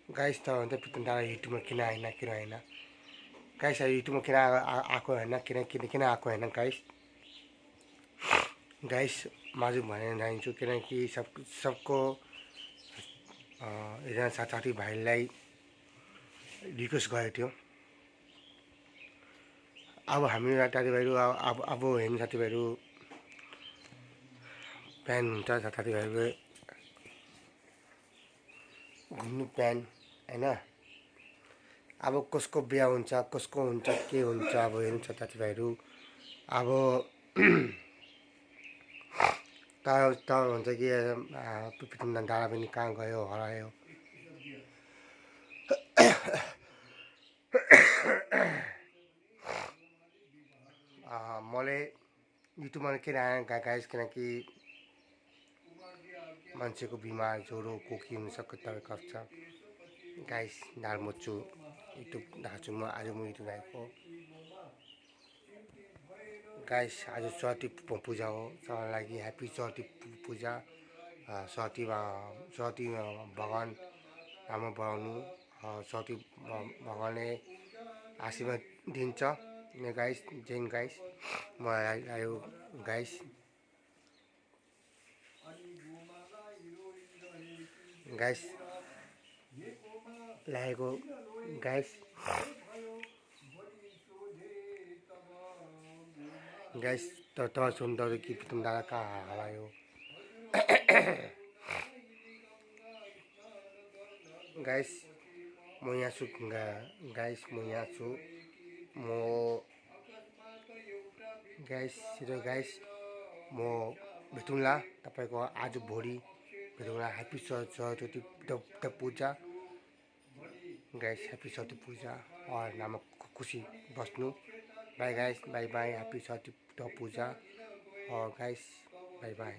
Guys त भन्छ पितुन दादा युट्युबमा किन आएन गाइस युट्युबमा किन आएको होइन किन आएको होइन गाइस माजु भनेर जान्छु किनकि सबको एकजना साथीभाइलाई रिक्वेस्ट गरेको थियो। अब हामी साथीभाइहरू अब हेर्नु साथीभाइहरू प्लान हुन्छ साथीभाइहरू घुम्नु प्लान होइन। अब कसको बिहा हुन्छ कसको हुन्छ के हुन्छ अब हेर्नु छ साथीभाइहरू। अब त हुन्छ कि पितुन दादा पनि कहाँ गयो हरायो। मैले युट्युबमा किन आएँ गाइस किनकि मान्छेको बिमार ज्वरो खोकी हुनसक्छ तपाईँको छ गाइस ढाड मोच्छु युट्युब ढाँच्छु म आज म युट्युब आएको गाइस आज सरस्वती पूजा हो सबैलाई लागि ह्याप्पी सरस्वती पूजा। सरस्वती भगवान राम्रो बनाउनु सरस्वती भगवानले आशीर्वाद दिन्छ गाइस जैन गाइस म आयो गाइस गाइस लागेको गाइस गाइस त सुन्दर कि पितुन दादा कहाँ हरायो। गाइस म यहाँ छु गाइस म यहाँ छु म गाइस छिटो गाइस म भेटौँला तपाईँको आज भोलि भेटौँला। Happy Saraswati Puja guys happy Saraswati Puja और नाम खुसी बस्नु। Bye guys bye bye happy Saraswati Puja और गाइस बाई बाई।